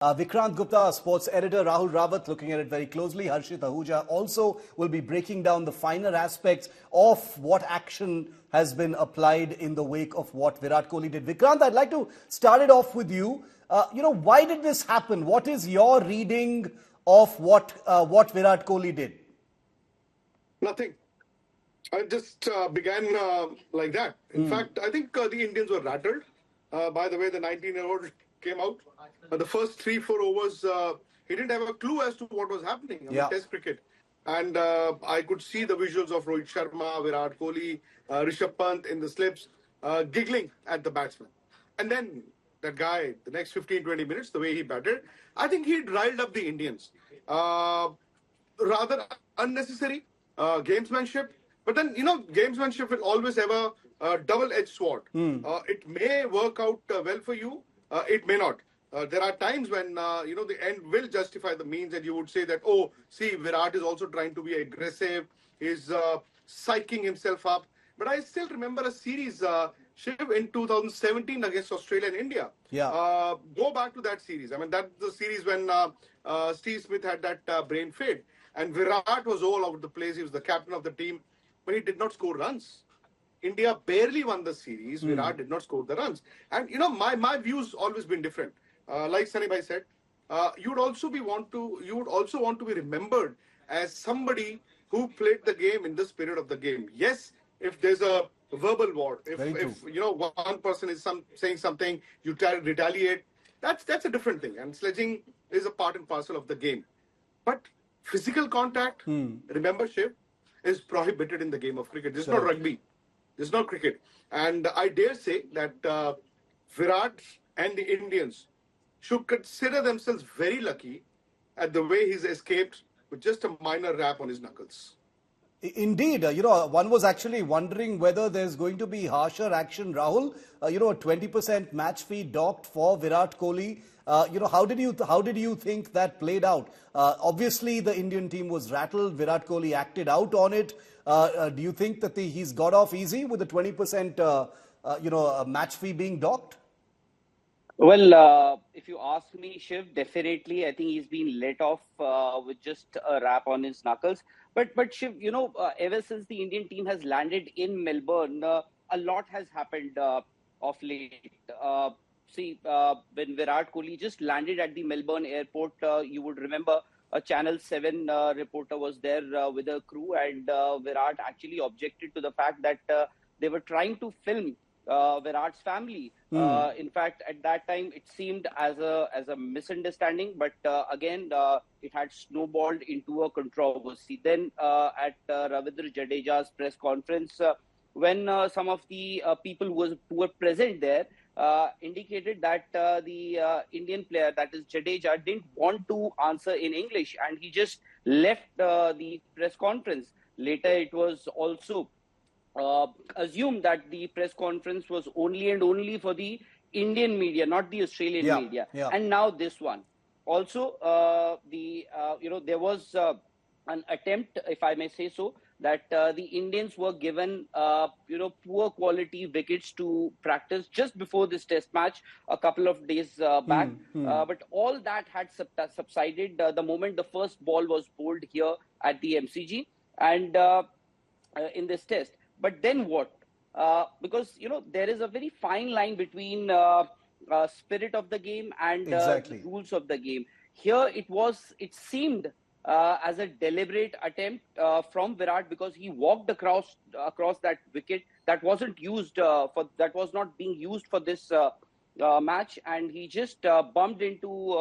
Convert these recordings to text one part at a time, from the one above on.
Vikrant Gupta, our sports editor, Rahul Rawat looking at it very closely. Harshit Ahuja also will be breaking down the finer aspects of what action has been applied in the wake of what Virat Kohli did. Vikrant, I'd like to start it off with you. Why did this happen? What is your reading of what Virat Kohli did? Nothing. I just began like that. In fact, I think the Indians were rattled by the way the 19-year-old came out. The first 3-4 overs, he didn't have a clue as to what was happening in Test cricket. And I could see the visuals of Rohit Sharma, Virat Kohli, Rishabh Pant in the slips, giggling at the batsman. And then that guy, the next 15-20 minutes, the way he batted, I think he riled up the Indians. Rather unnecessary gamesmanship. But then, gamesmanship will always have a double-edged sword. It may work out well for you. It may not. There are times when, the end will justify the means, and you would say that, oh, see, Virat is also trying to be aggressive. He's psyching himself up. But I still remember a series, Shiv, in 2017 against Australia and India. Go back to that series. I mean, that's the series when Steve Smith had that brain fade. And Virat was all over the place. He was the captain of the team. But he did not score runs. India barely won the series. Virat did not score the runs. And, my view's always been different. Like Sunny Bhai said, you would also want to be remembered as somebody who played the game in the spirit of the game. Yes, if there's a verbal war, if one person is saying something, you retaliate, that's a different thing. And sledging is a part and parcel of the game. But physical contact, remember, Shiv, is prohibited in the game of cricket. This is not rugby. This is not cricket. And I dare say that Virat and the Indians should consider themselves very lucky at the way he's escaped with just a minor rap on his knuckles. Indeed, one was actually wondering whether there's going to be harsher action, Rahul. A 20% match fee docked for Virat Kohli. How did you think that played out? Obviously, the Indian team was rattled. Virat Kohli acted out on it. Do you think that he's got off easy with the 20% match fee being docked? Well, if you ask me, Shiv, definitely, I think he's been let off with just a rap on his knuckles. But Shiv, ever since the Indian team has landed in Melbourne, a lot has happened of late. When Virat Kohli just landed at the Melbourne airport, you would remember a Channel 7 reporter was there with a crew, and Virat actually objected to the fact that they were trying to film Virat's family. In fact, at that time, it seemed as a misunderstanding, but again, it had snowballed into a controversy. Then at Ravindra Jadeja's press conference, when some of the people who were present there indicated that the Indian player, that is Jadeja, didn't want to answer in English, and he just left the press conference. Later, it was also assumed that the press conference was only and only for the Indian media, not the Australian media. And now this one. Also, there was an attempt, if I may say so, that the Indians were given, poor quality wickets to practice just before this test match a couple of days back. But all that had subsided the moment the first ball was bowled here at the MCG and in this test. But then what? Because, there is a very fine line between spirit of the game and the rules of the game. Here, it seemed as a deliberate attempt from Virat, because he walked across that wicket that wasn't used that was not being used for this match, and he just bumped into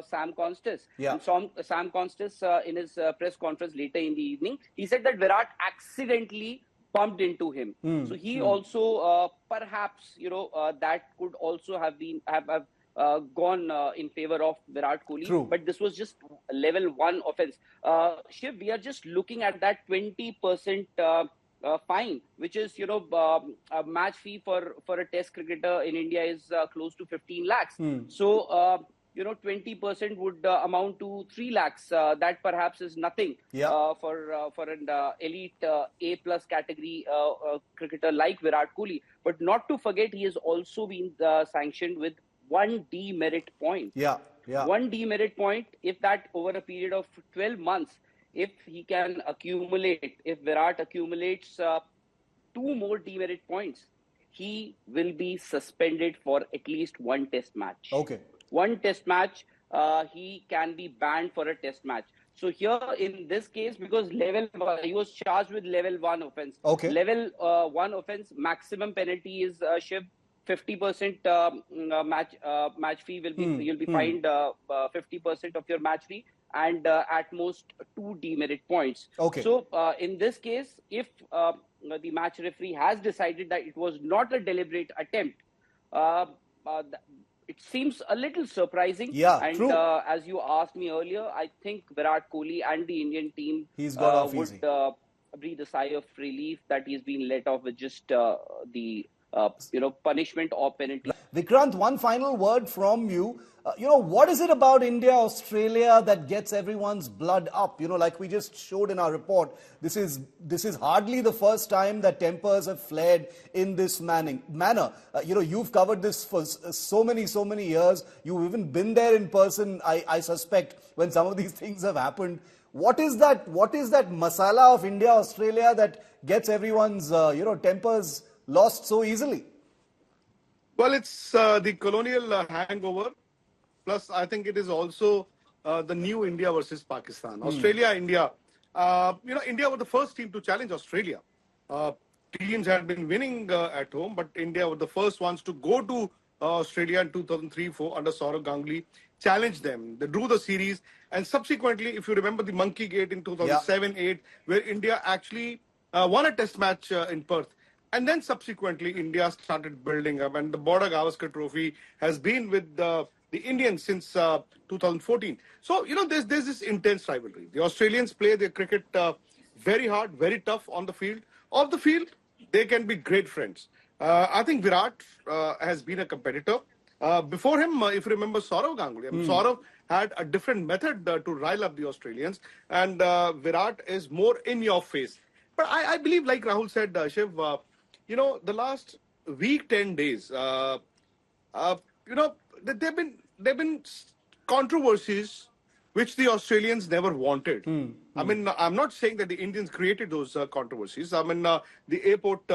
Sam Constance. And Sam Constance in his press conference later in the evening, he said that Virat accidentally bumped into him. So he also perhaps that could also have gone in favor of Virat Kohli. True. But this was just level 1 offense. Shiv, we are just looking at that 20% fine, which is a match fee for a test cricketer in India is close to 15 lakhs. So 20% would amount to 3 lakhs. That perhaps is nothing for an elite A+ category cricketer like Virat Kohli. But not to forget, he has also been sanctioned with 1 demerit point. Yeah. One demerit point, if that over a period of 12 months, if he can accumulate, if Virat accumulates two more demerit points, he will be suspended for at least one test match. Okay. One test match, he can be banned for a test match. So here in this case, because level one, he was charged with level one offense. Okay. Level one offense, maximum penalty is Shiv 50% match fee will be you'll be fined 50% of your match fee and at most two demerit points. Okay. So in this case, if the match referee has decided that it was not a deliberate attempt, uh, uh, it seems a little surprising. Yeah, and true. As you asked me earlier, I think Virat Kohli and the Indian team He's got off would easy. breathe a sigh of relief that he's been let off with just the punishment or penalty. Vikrant, one final word from you. What is it about India, Australia that gets everyone's blood up? Like we just showed in our report, this is hardly the first time that tempers have flared in this manner. You've covered this for so many years. You've even been there in person, I suspect, when some of these things have happened. What is that masala of India, Australia that gets everyone's, tempers lost so easily? Well, it's the colonial hangover. Plus, I think it is also the new India versus Pakistan. Australia, India. India were the first team to challenge Australia. Teams had been winning at home, but India were the first ones to go to Australia in 2003-4 under Saurav Ganguly, challenged them. They drew the series, and subsequently, if you remember the Monkey Gate in 2007-8, where India actually won a test match in Perth. And then subsequently, India started building up, and the Border Gavaskar Trophy has been with the Indians since 2014. So, there's this intense rivalry. The Australians play their cricket very hard, very tough on the field. Off the field, they can be great friends. I think Virat has been a competitor. Before him, if you remember Saurav Ganguly, Saurav had a different method to rile up the Australians, and Virat is more in your face. But I believe, like Rahul said, Shiv, the last week, 10 days, there've been controversies which the Australians never wanted. I mean, I'm not saying that the Indians created those controversies. I mean, the airport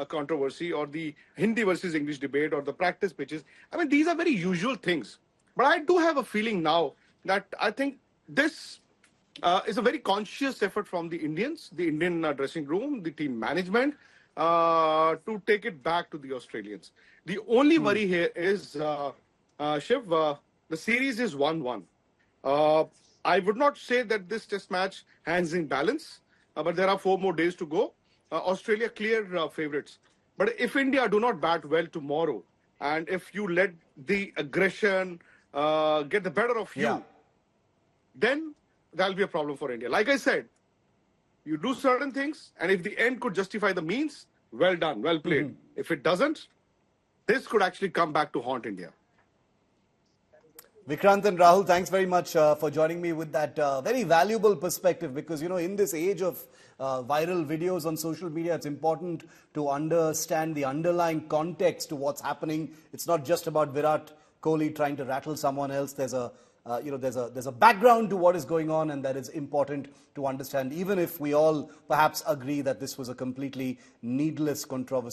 controversy or the Hindi versus English debate or the practice pitches. I mean, these are very usual things. But I do have a feeling now that I think this is a very conscious effort from the Indians, the Indian dressing room, the team management, to take it back to the Australians. The only worry here is, Shiv, the series is 1-1. I would not say that this test match hangs in balance, but there are 4 more days to go. Australia clear favourites. But if India do not bat well tomorrow, and if you let the aggression get the better of you, then that'll be a problem for India. Like I said, you do certain things, and if the end could justify the means, well done, well played. If it doesn't, this could actually come back to haunt India. Vikrant and Rahul, thanks very much for joining me with that very valuable perspective, because, in this age of viral videos on social media, it's important to understand the underlying context to what's happening. It's not just about Virat Kohli trying to rattle someone else. There's a background to what is going on, and that is important to understand, even if we all perhaps agree that this was a completely needless controversy.